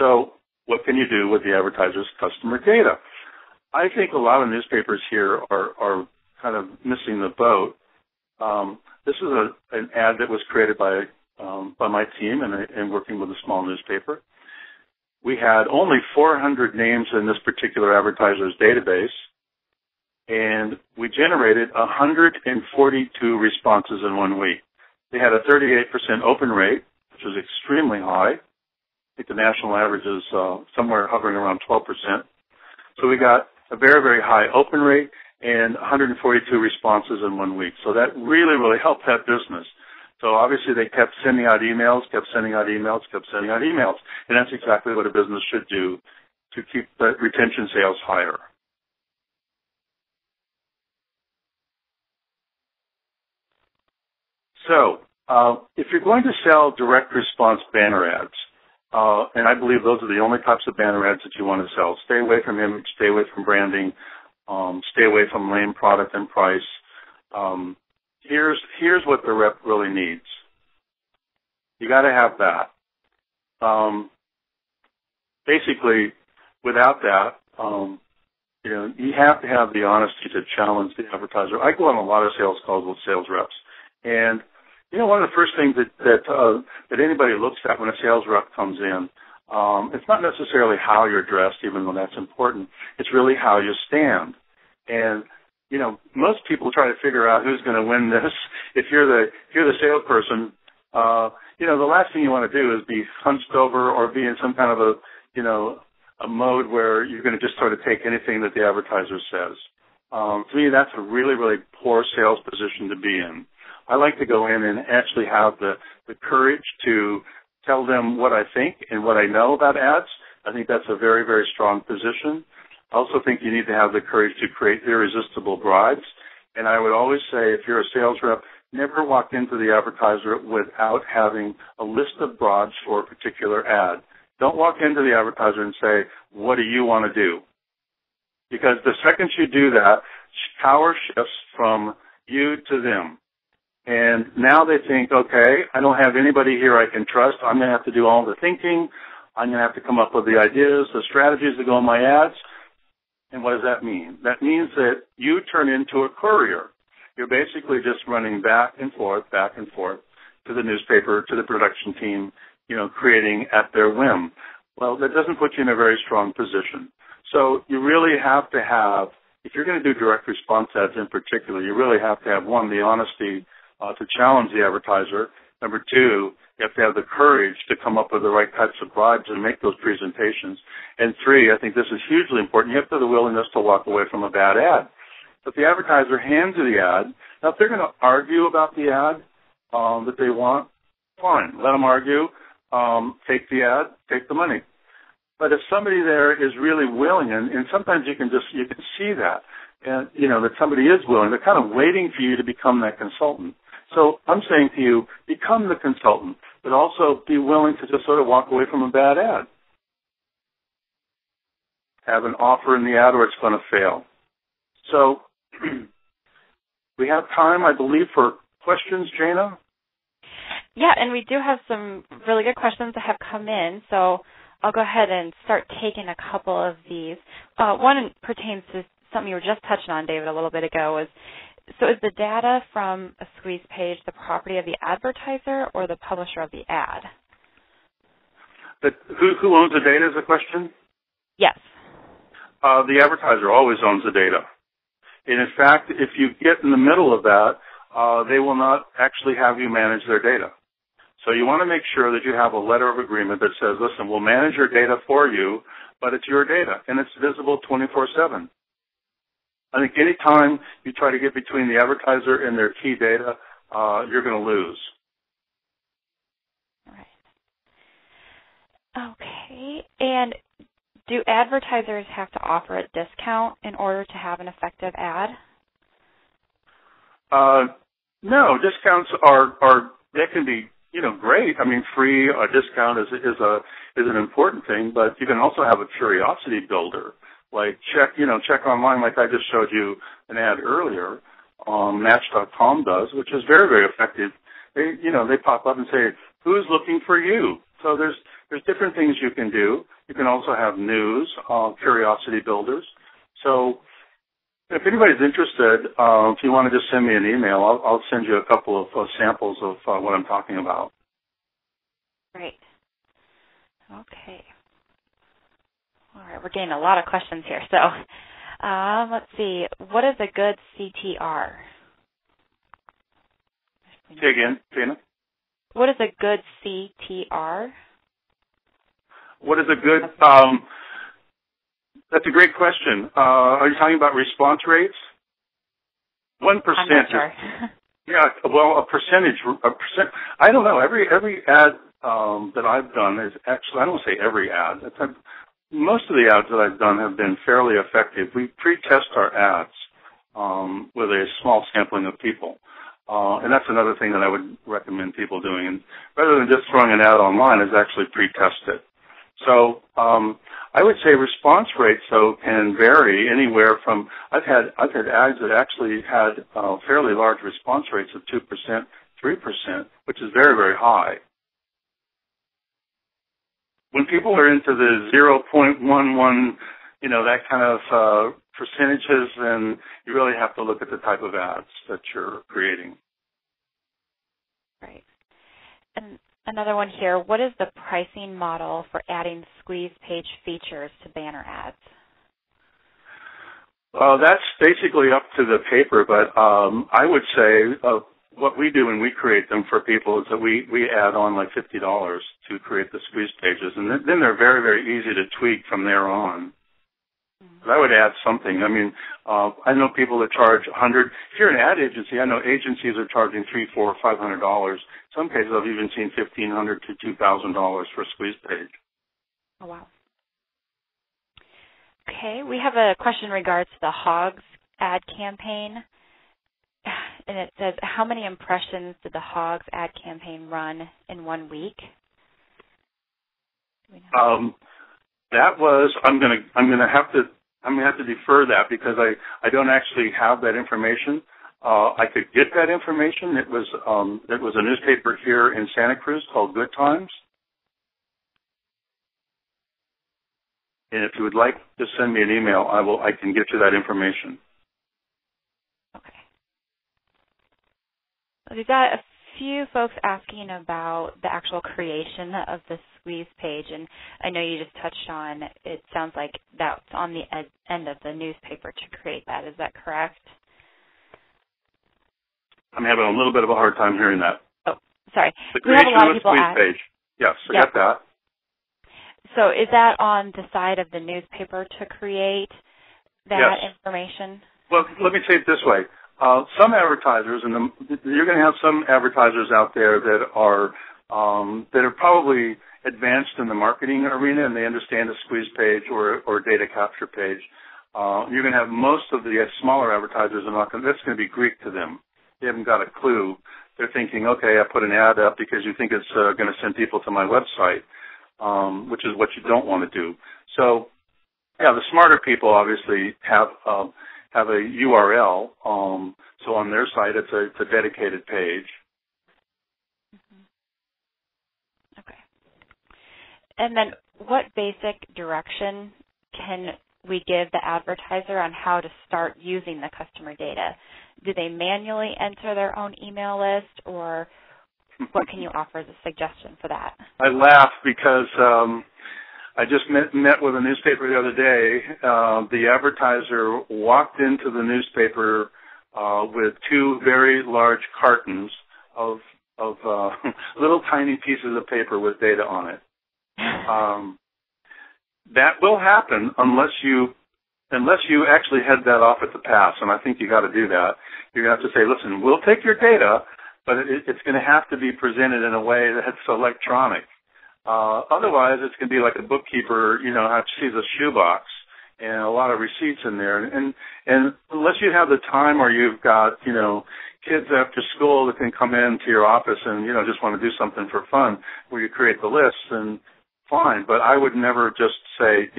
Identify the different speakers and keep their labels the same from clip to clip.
Speaker 1: So what can you do with the advertiser's customer data? I think a lot of newspapers here are kind of missing the boat. This is an ad that was created by my team and working with a small newspaper. We had only 400 names in this particular advertiser's database, and we generated 142 responses in 1 week. They had a 38% open rate, which was extremely high. I think the national average is somewhere hovering around 12%. So we got a very, very high open rate and 142 responses in 1 week. So that really, really helped that business. So obviously they kept sending out emails, and that's exactly what a business should do to keep the retention sales higher. So if you're going to sell direct response banner ads, and I believe those are the only types of banner ads that you want to sell, stay away from image, stay away from branding, stay away from lame product and price. Here's what the rep really needs. You got to have that. Basically, without that, you have to have the honesty to challenge the advertiser. I go on a lot of sales calls with sales reps, and one of the first things that anybody looks at when a sales rep comes in, it's not necessarily how you're dressed, even though that's important. It's really how you stand. And most people try to figure out who's going to win this. If you're the salesperson, the last thing you want to do is be hunched over or be in some kind of a mode where you're going to just sort of take anything that the advertiser says. To me, that's a really, really poor sales position to be in. I like to go in and actually have the courage to tell them what I think and what I know about ads. I think that's a very, very strong position. I also think you need to have the courage to create irresistible bribes. And I would always say, if you're a sales rep, never walk into the advertiser without having a list of bribes for a particular ad. Don't walk into the advertiser and say, what do you want to do? Because the second you do that, power shifts from you to them. And now they think, okay, I don't have anybody here I can trust. I'm going to have to do all the thinking. I'm going to have to come up with the ideas, the strategies that go in my ads. And what does that mean? That means that you turn into a courier. You're basically just running back and forth to the newspaper, to the production team, creating at their whim. Well, that doesn't put you in a very strong position. So you really have to have, if you're going to do direct response ads in particular, you really have to have, one, the honesty to challenge the advertiser. Number two, you have to have the courage to come up with the right types of bribes and make those presentations. And three, I think this is hugely important, you have to have the willingness to walk away from a bad ad. If the advertiser hands you the ad, now if they're going to argue about the ad that they want, fine, let them argue, take the ad, take the money. But if somebody there is really willing, and sometimes you can see that, and that somebody is willing, they're kind of waiting for you to become that consultant. So I'm saying to you, become the consultant, but also be willing to just sort of walk away from a bad ad. Have an offer in the ad or it's going to fail. So we have time, I believe, for questions, Jana?
Speaker 2: Yeah, and we do have some really good questions that have come in, so I'll go ahead and start taking a couple of these. One pertains to something you were just touching on, David, a little bit ago. So is the data from a squeeze page the property of the advertiser or the publisher of the ad?
Speaker 1: Who owns the data is the question?
Speaker 2: Yes.
Speaker 1: The advertiser always owns the data. And in fact, if you get in the middle of that, they will not actually have you manage their data. So you want to make sure that you have a letter of agreement that says, listen, we'll manage your data for you, but it's your data, and it's visible 24/7. I think any time you try to get between the advertiser and their key data, you're going to lose.
Speaker 2: Right. Okay. And do advertisers have to offer a discount in order to have an effective ad?
Speaker 1: No, discounts are they can be great. I mean, free a discount is an important thing, but you can also have a curiosity builder. Like check online, like I just showed you an ad earlier. Match.com does, which is very, very effective. They pop up and say, "Who's looking for you?" So there's there's different things you can do. You can also have news, curiosity builders. So if anybody's interested, if you want to just send me an email, I'll send you a couple of samples of what I'm talking about.
Speaker 2: Great. Okay. All right, we're getting a lot of questions here. So let's see. What is a good CTR?
Speaker 1: Say again, Dana.
Speaker 2: What is a good CTR?
Speaker 1: What is a good, that's a great question. Are you talking about response rates? 1%.
Speaker 2: I'm not sure.
Speaker 1: Yeah, well, a percent. I don't know. Every ad that I've done is actually, I don't say every ad. Most of the ads that I've done have been fairly effective. We pre-test our ads with a small sampling of people. And that's another thing that I would recommend people doing. And rather than just throwing an ad online, is actually pre-test it. So I would say response rates, though, can vary anywhere from, I've had ads that actually had fairly large response rates of 2%, 3%, which is very, very high. When people are into the 0.11, that kind of percentages, then you really have to look at the type of ads that you're creating.
Speaker 2: Right. And another one here, what is the pricing model for adding squeeze page features to banner ads?
Speaker 1: That's basically up to the paper, but I would say what we do when we create them for people is that we add on like $50 to create the squeeze pages, and then they're very, very easy to tweak from there on. But I would add something. I mean, I know people that charge $100. If you're an ad agency, I know agencies are charging $300, $400, $500. Some cases I've even seen $1,500 to $2,000 for a squeeze page.
Speaker 2: Oh, wow. Okay, we have a question in regards to the Hogs ad campaign. And it says, how many impressions did the Hogs ad campaign run in 1 week?
Speaker 1: That was, I'm gonna have to defer that because I don't actually have that information. I could get that information. It was a newspaper here in Santa Cruz called Good Times. And if you would like to send me an email, I can get you that information.
Speaker 2: Okay. We've got a few folks asking about the actual creation of the squeeze page, and I know you just touched on, it sounds like that's on the end of the newspaper to create that. Is that correct?
Speaker 1: I'm having a little bit of a hard time hearing that.
Speaker 2: Oh, sorry.
Speaker 1: The creation
Speaker 2: we have a lot of people
Speaker 1: squeeze page. Yes, I got that.
Speaker 2: So is that on the side of the newspaper to create that information?
Speaker 1: Well, let me say it this way. Some advertisers, and you're going to have some advertisers out there that are probably advanced in the marketing arena and they understand a squeeze page or data capture page. You're going to have most of the smaller advertisers that's going to be Greek to them. They haven't got a clue. They're thinking, okay, I put an ad up because you think it's going to send people to my website, which is what you don't want to do. So, yeah, the smarter people obviously have a URL. So on their site, it's a dedicated page.
Speaker 2: Mm-hmm. Okay. And then what basic direction can we give the advertiser on how to start using the customer data? Do they manually enter their own email list, or what can you offer as a suggestion for that? I
Speaker 1: laugh because I just met with a newspaper the other day. The advertiser walked into the newspaper with two very large cartons of little tiny pieces of paper with data on it. That will happen unless you actually head that off at the pass, and I think you got to do that. You're going to have to say, listen, we'll take your data, but it's going to have to be presented in a way that's electronic. Otherwise, it's going to be like a bookkeeper, sees a shoebox and a lot of receipts in there. And unless you have the time or you've got, kids after school that can come into your office and, just want to do something for fun where you create the lists, then fine. But I would never just say,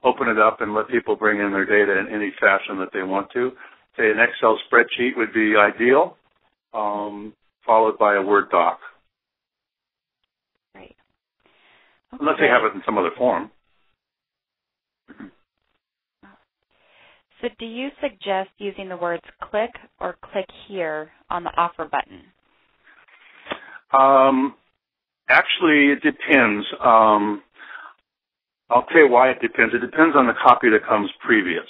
Speaker 1: open it up and let people bring in their data in any fashion that they want to. Say an Excel spreadsheet would be ideal, followed by a Word doc.
Speaker 2: Right.
Speaker 1: unless they have it in some other form.
Speaker 2: So do you suggest using the words click or click here on the offer button?
Speaker 1: Actually, it depends. I'll tell you why it depends. It depends on the copy that comes previous.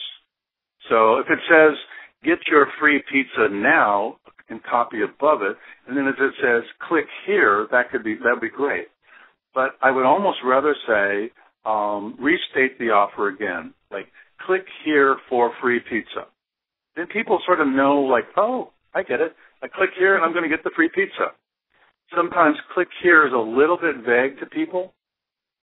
Speaker 1: So if it says, get your free pizza now, and copy above it, and then if it says, click here, that'd be great. But I would almost rather say, restate the offer again. Like, click here for free pizza. Then people sort of know, like, oh, I get it. I click here and I'm going to get the free pizza. Sometimes click here is a little bit vague to people.